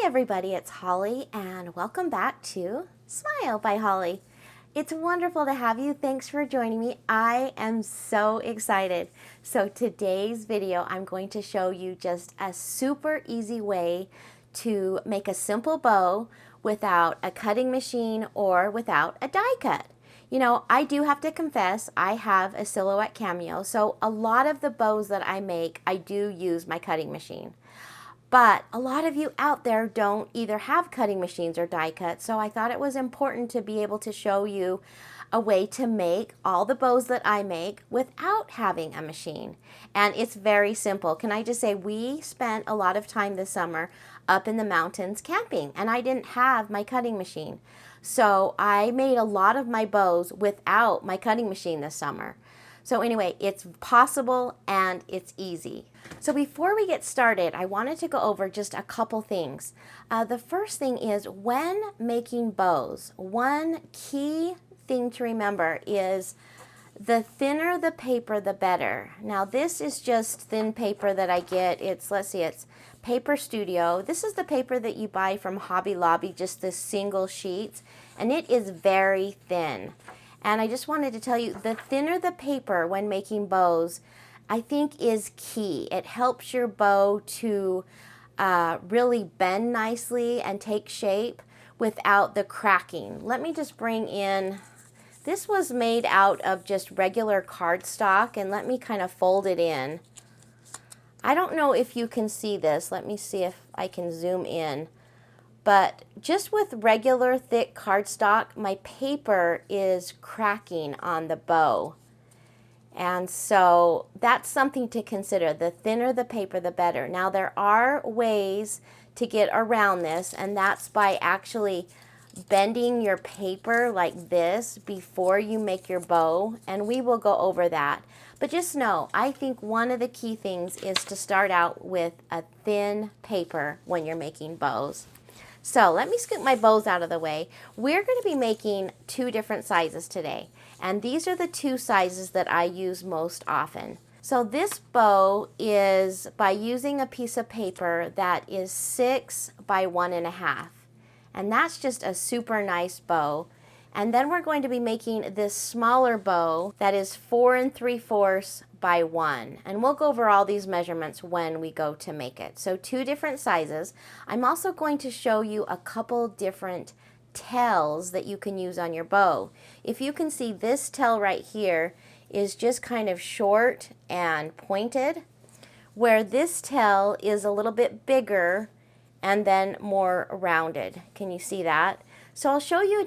Hi everybody, it's Holly and welcome back to Smile by Holly. It's wonderful to have you. Thanks for joining me. I am so excited. So today's video, I'm going to show you just a super easy way to make a simple bow without a cutting machine or without a die cut. You know, I do have to confess, I have a silhouette cameo, so a lot of the bows that I make, I do use my cutting machine. But a lot of you out there don't either have cutting machines or die cuts, so I thought it was important to be able to show you a way to make all the bows that I make without having a machine. And it's very simple. Can I just say, we spent a lot of time this summer up in the mountains camping, and I didn't have my cutting machine. So I made a lot of my bows without my cutting machine this summer. So anyway, it's possible and it's easy. So before we get started, I wanted to go over just a couple things. The first thing is, when making bows, one key thing to remember is the thinner the paper, the better. Now this is just thin paper that I get. It's Paper Studio. This is the paper that you buy from Hobby Lobby, just the single sheets, and it is very thin. And I just wanted to tell you, the thinner the paper when making bows, I think is key. It helps your bow to really bend nicely and take shape without the cracking. Let me just bring in, this was made out of just regular cardstock, and let me kind of fold it in. I don't know if you can see this. Let me see if I can zoom in. But just with regular thick cardstock, my paper is cracking on the bow. And so that's something to consider. The thinner the paper, the better. Now there are ways to get around this, and that's by actually bending your paper like this before you make your bow, and we will go over that. But just know, I think one of the key things is to start out with a thin paper when you're making bows. So let me scoop my bows out of the way. We're going to be making two different sizes today, and these are the two sizes that I use most often. So this bow is by using a piece of paper that is 6 by 1.5, and that's just a super nice bow. And then we're going to be making this smaller bow that is 4 3/4 by 1. And we'll go over all these measurements when we go to make it. So two different sizes. I'm also going to show you a couple different tails that you can use on your bow. If you can see, this tail right here is just kind of short and pointed, where this tail is a little bit bigger and then more rounded. Can you see that? So I'll show you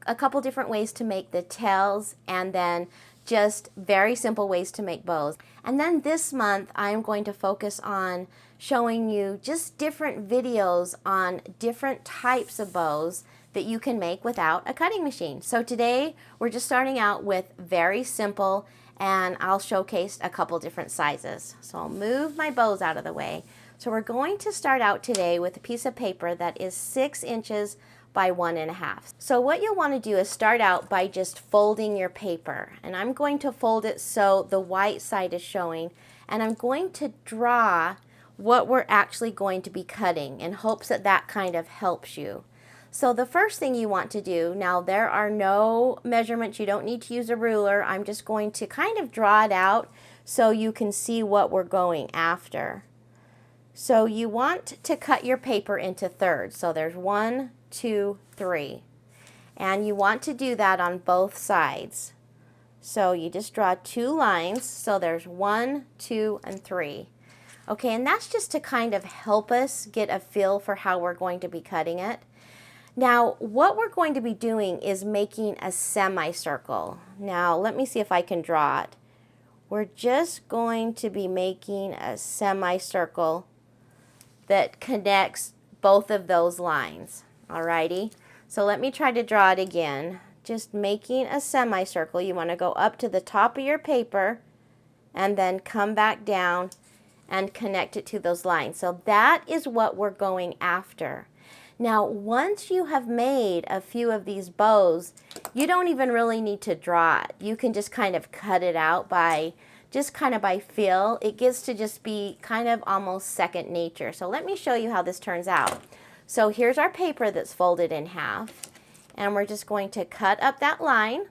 a couple different ways to make the tails, and then just very simple ways to make bows. And then this month I'm going to focus on showing you just different videos on different types of bows that you can make without a cutting machine. So today we're just starting out with very simple, and I'll showcase a couple different sizes. So I'll move my bows out of the way. So we're going to start out today with a piece of paper that is 6 inches by 1.5. So what you'll want to do is start out by just folding your paper, and I'm going to fold it so the white side is showing, and I'm going to draw what we're actually going to be cutting in hopes that that kind of helps you. So the first thing you want to do, now there are no measurements, you don't need to use a ruler, I'm just going to kind of draw it out so you can see what we're going after. So you want to cut your paper into thirds. So there's 1, 2, 3. And you want to do that on both sides. So you just draw 2 lines. So there's 1, 2, and 3. Okay, and that's just to kind of help us get a feel for how we're going to be cutting it. Now, what we're going to be doing is making a semicircle. Now, let me see if I can draw it. We're just going to be making a semicircle that connects both of those lines. Alrighty, so let me try to draw it again. Just making a semicircle. You want to go up to the top of your paper and then come back down and connect it to those lines. So that is what we're going after. Now, once you have made a few of these bows, you don't even really need to draw it. You can just kind of cut it out by just kind of by feel. It gets to just be kind of almost second nature. So let me show you how this turns out. So here's our paper that's folded in half, and we're just going to cut up that line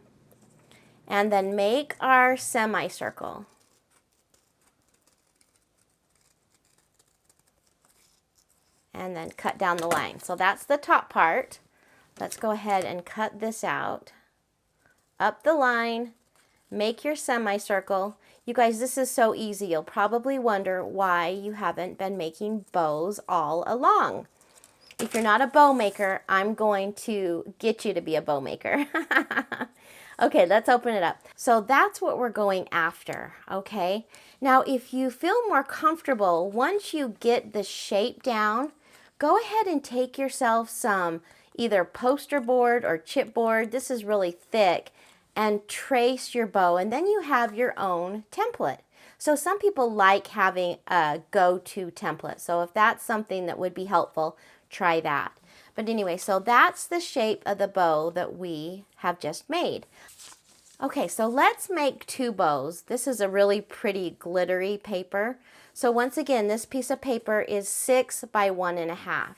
and then make our semicircle. And then cut down the line. So that's the top part. Let's go ahead and cut this out. Up the line, make your semicircle. You guys, this is so easy. You'll probably wonder why you haven't been making bows all along. If you're not a bow maker, I'm going to get you to be a bow maker. Okay, let's open it up. So that's what we're going after, okay? Now, if you feel more comfortable, once you get the shape down, go ahead and take yourself some either poster board or chipboard. This is really thick, and trace your bow, and then you have your own template. So some people like having a go-to template. So if that's something that would be helpful, try that. But anyway, so that's the shape of the bow that we have just made. Okay, so let's make two bows. This is a really pretty glittery paper. So once again, this piece of paper is 6 by 1.5.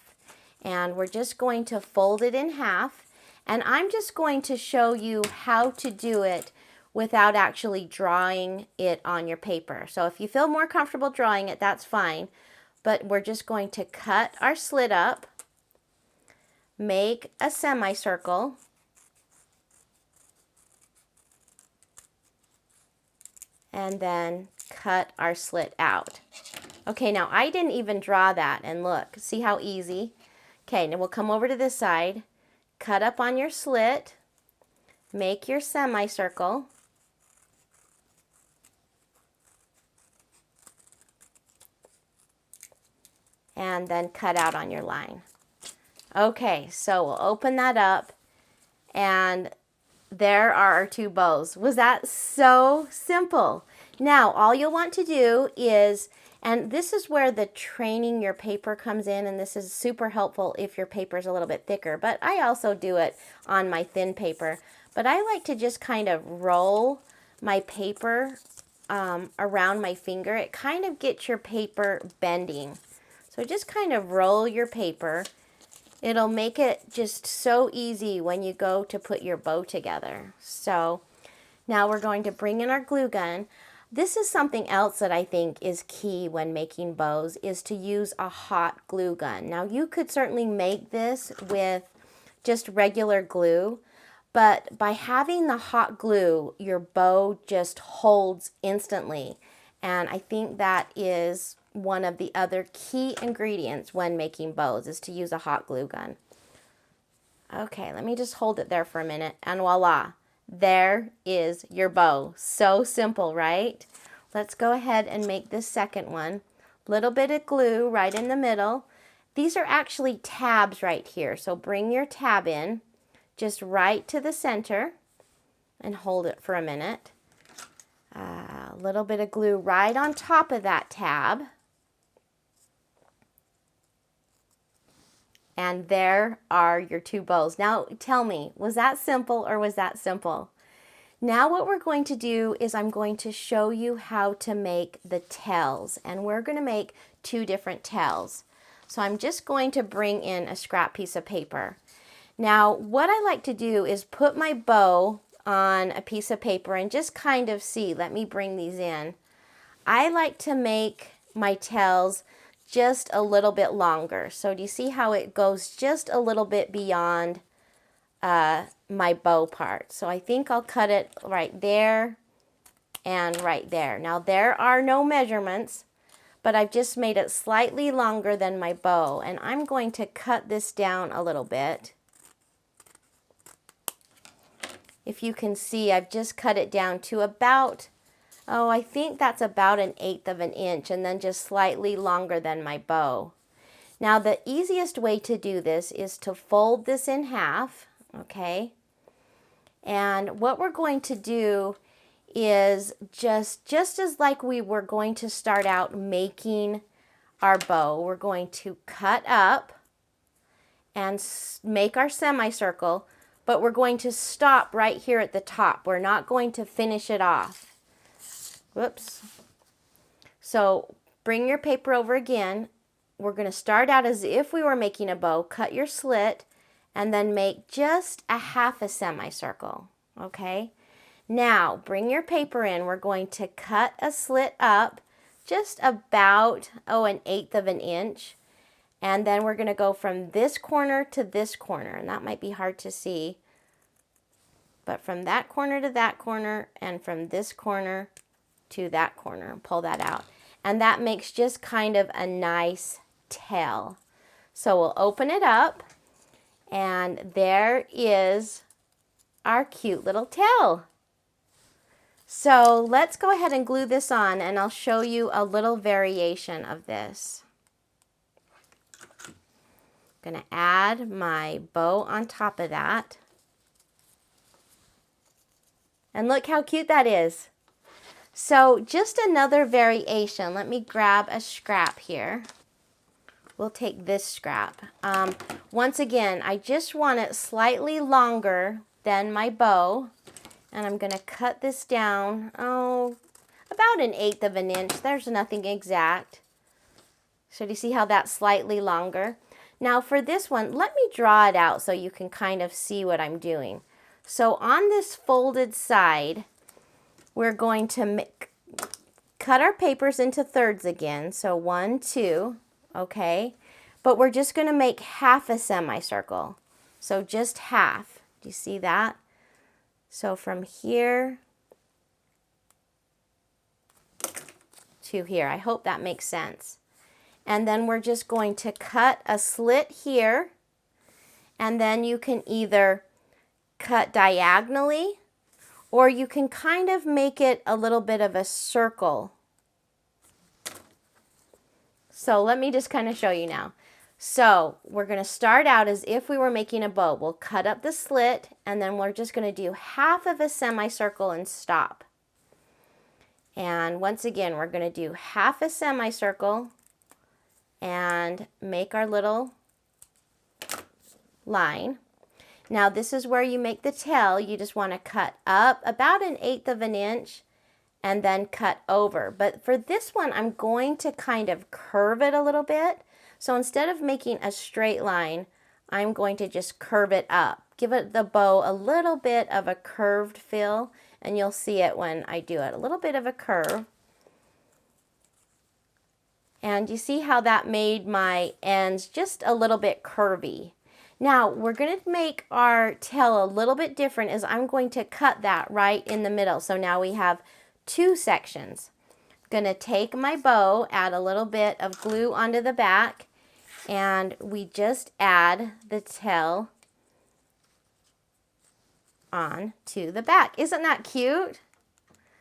And we're just going to fold it in half. And I'm just going to show you how to do it without actually drawing it on your paper. So if you feel more comfortable drawing it, that's fine. But we're just going to cut our slit up, make a semicircle, and then cut our slit out. Okay, now I didn't even draw that, and look, see how easy? Okay, now we'll come over to this side, cut up on your slit, make your semicircle, and then cut out on your line. Okay, so we'll open that up, and there are our two bows. Was that so simple? Now, all you'll want to do is, and this is where the training your paper comes in, and this is super helpful if your paper is a little bit thicker, but I also do it on my thin paper. But I like to just kind of roll my paper around my finger. It kind of gets your paper bending. So just kind of roll your paper. It'll make it just so easy when you go to put your bow together. So now we're going to bring in our glue gun. This is something else that I think is key when making bows, is to use a hot glue gun. Now you could certainly make this with just regular glue, but by having the hot glue, your bow just holds instantly. And I think that is one of the other key ingredients when making bows, is to use a hot glue gun. Okay, let me just hold it there for a minute, and voila, there is your bow. So simple, right? Let's go ahead and make this second one. Little bit of glue right in the middle. These are actually tabs right here, so bring your tab in just right to the center and hold it for a minute. A little bit of glue right on top of that tab. And there are your two bows. Now tell me, was that simple or was that simple? Now what we're going to do is I'm going to show you how to make the tails, and we're going to make two different tails. So I'm just going to bring in a scrap piece of paper. Now what I like to do is put my bow on a piece of paper and just kind of see. Let me bring these in. I like to make my tails just a little bit longer. So do you see how it goes just a little bit beyond my bow part? So I think I'll cut it right there and right there. Now there are no measurements, but I've just made it slightly longer than my bow, and I'm going to cut this down a little bit. If you can see, I've just cut it down to about, oh, I think that's about 1/8 of an inch, and then just slightly longer than my bow. Now the easiest way to do this is to fold this in half, okay? And what we're going to do is just as like we were going to start out making our bow, we're going to cut up and make our semicircle, but we're going to stop right here at the top. We're not going to finish it off. Whoops. So bring your paper over again, we're going to start out as if we were making a bow. Cut your slit and then make just a half a semicircle, okay? Now, bring your paper in. We're going to cut a slit up just about, an eighth of an inch. And then we're going to go from this corner to this corner. And that might be hard to see. But from that corner to that corner and from this corner to that corner. Pull that out. And that makes just kind of a nice tail. So we'll open it up. And there is our cute little tail. So let's go ahead and glue this on, and I'll show you a little variation of this. I'm going to add my bow on top of that. And look how cute that is. So just another variation. Let me grab a scrap here. We'll take this scrap. Once again, I just want it slightly longer than my bow. And I'm going to cut this down, about an eighth of an inch. There's nothing exact. So do you see how that's slightly longer? Now for this one, let me draw it out so you can kind of see what I'm doing. So on this folded side, we're going to cut our papers into thirds again. So 1, 2, okay? But we're just going to make half a semicircle. So just half. Do you see that? So from here to here. I hope that makes sense. And then we're just going to cut a slit here. And then you can either cut diagonally or you can kind of make it a little bit of a circle. So let me just kind of show you now. So we're going to start out as if we were making a bow. We'll cut up the slit and then we're just going to do half of a semicircle and stop. And once again, we're going to do half a semicircle and make our little line. Now this is where you make the tail. You just want to cut up about an eighth of an inch and then cut over. But for this one, I'm going to kind of curve it a little bit. So instead of making a straight line, I'm going to just curve it up. Give it the bow a little bit of a curved feel, and you'll see it when I do it. A little bit of a curve. And you see how that made my ends just a little bit curvy. Now we're going to make our tail a little bit different as I'm going to cut that right in the middle. So now we have two sections. I'm going to take my bow, add a little bit of glue onto the back, and we just add the tail on to the back. Isn't that cute?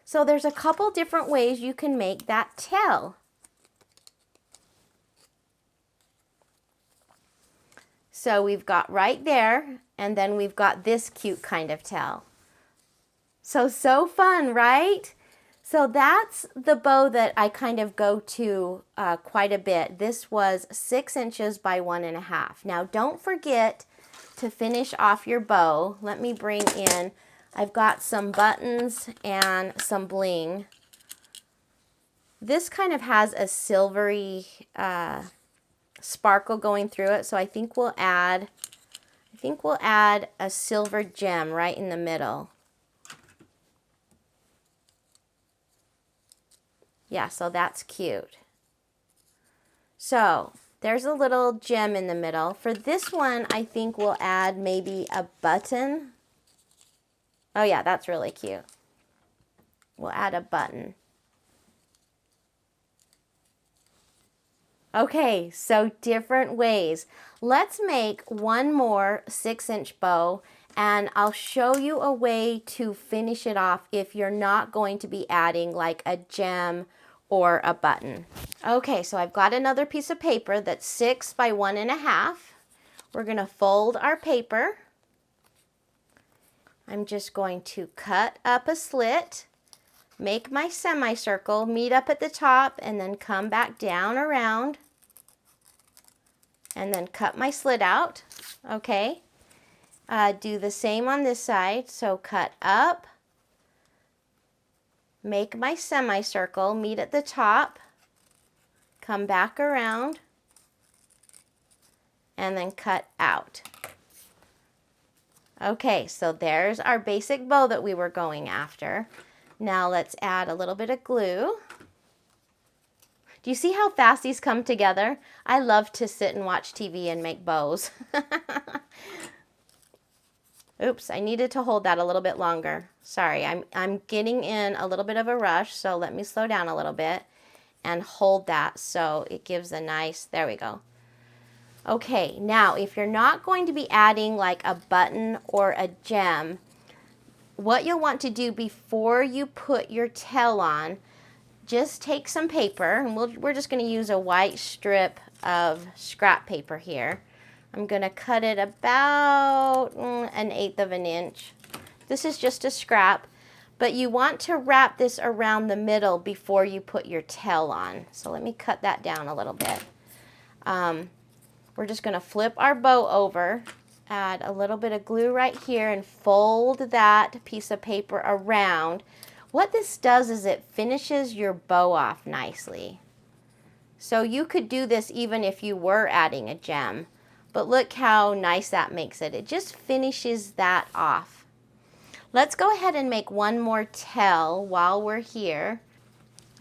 So there's a couple different ways you can make that tail. So we've got right there, and then we've got this cute kind of tail. So fun, right? So that's the bow that I kind of go to quite a bit. This was 6 inches by 1.5. Now don't forget to finish off your bow. Let me bring in, I've got some buttons and some bling. This kind of has a silvery sparkle going through it, so I think we'll add a silver gem right in the middle. Yeah, so that's cute. So there's a little gem in the middle. For this one, I think we'll add maybe a button. Oh yeah, that's really cute. We'll add a button. Okay, so different ways. Let's make one more 6-inch bow, and I'll show you a way to finish it off if you're not going to be adding like a gem or a button. Okay, so I've got another piece of paper that's 6 by 1.5. We're going to fold our paper. I'm just going to cut up a slit, make my semicircle, meet up at the top, and then come back down around, and then cut my slit out. Okay, do the same on this side. So cut up, make my semicircle, meet at the top, come back around, and then cut out. Okay, so there's our basic bow that we were going after. Now let's add a little bit of glue. Do you see how fast these come together? I love to sit and watch TV and make bows. Oops, I needed to hold that a little bit longer. Sorry, I'm getting in a little bit of a rush, so let me slow down a little bit and hold that so it gives a nice, there we go. Okay, now if you're not going to be adding like a button or a gem, what you'll want to do before you put your tail on, just take some paper, and we're just going to use a white strip of scrap paper here. I'm going to cut it about 1/8 of an inch. This is just a scrap, but you want to wrap this around the middle before you put your tail on. So let me cut that down a little bit. We're just going to flip our bow over, add a little bit of glue right here, and fold that piece of paper around. What this does is it finishes your bow off nicely. So you could do this even if you were adding a gem, but look how nice that makes it. It just finishes that off. Let's go ahead and make one more tail while we're here.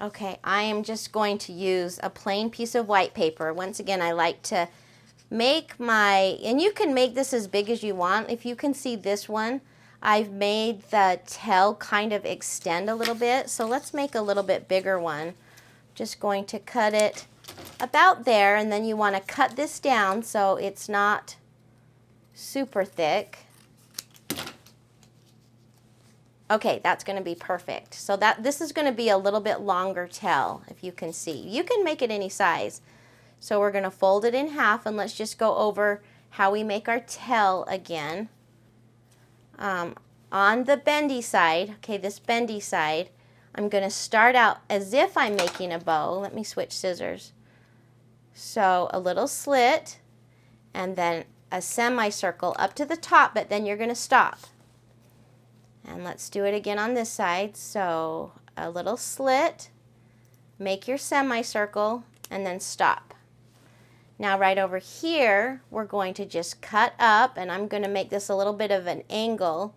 Okay, I am just going to use a plain piece of white paper. Once again, I like to make my, and you can make this as big as you want. If you can see this one, I've made the tail kind of extend a little bit. So let's make a little bit bigger one. Just going to cut it about there, and then you want to cut this down so it's not super thick. Okay, that's going to be perfect. So this is going to be a little bit longer tail, if you can see. You can make it any size. So we're going to fold it in half, and let's just go over how we make our tail again. On the bendy side, okay, this bendy side, I'm going to start out as if I'm making a bow. Let me switch scissors. So a little slit, and then a semicircle up to the top, but then you're going to stop. And let's do it again on this side. So a little slit, make your semicircle, and then stop. Now right over here, we're going to just cut up, and I'm going to make this a little bit of an angle.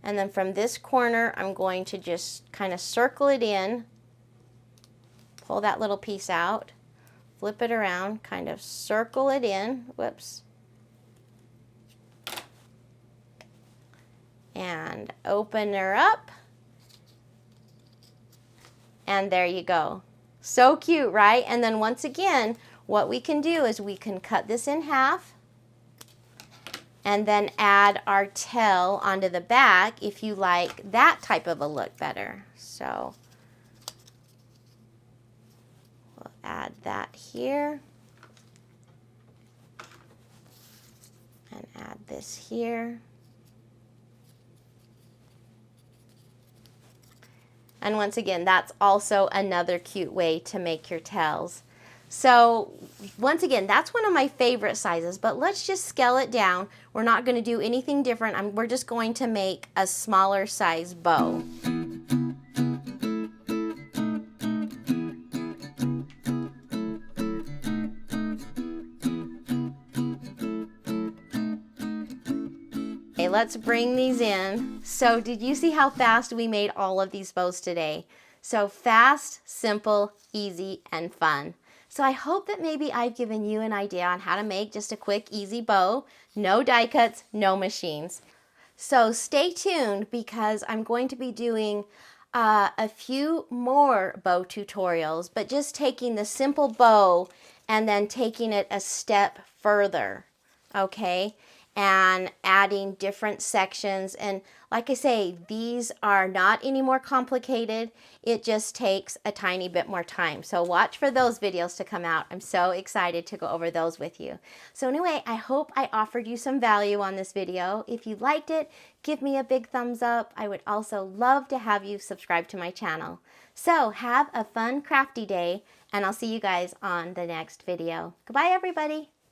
And then from this corner, I'm going to just kind of circle it in, pull that little piece out, flip it around, kind of circle it in, whoops, and open her up, and there you go. So cute, right? And then once again, what we can do is we can cut this in half and then add our tail onto the back if you like that type of a look better. So we'll add that here and add this here. And once again, that's also another cute way to make your tails. So once again, that's one of my favorite sizes, but let's just scale it down. We're not going to do anything different. We're just going to make a smaller size bow. Okay, let's bring these in. So did you see how fast we made all of these bows today? So fast, simple, easy, and fun. So I hope that maybe I've given you an idea on how to make just a quick, easy bow. No die cuts, no machines. So stay tuned because I'm going to be doing a few more bow tutorials, but just taking the simple bow and then taking it a step further, okay? And adding different sections. And like I say, these are not any more complicated. It just takes a tiny bit more time. So watch for those videos to come out. I'm so excited to go over those with you. So anyway, I hope I offered you some value on this video. If you liked it, give me a big thumbs up. I would also love to have you subscribe to my channel. So have a fun crafty day, and I'll see you guys on the next video. Goodbye, everybody.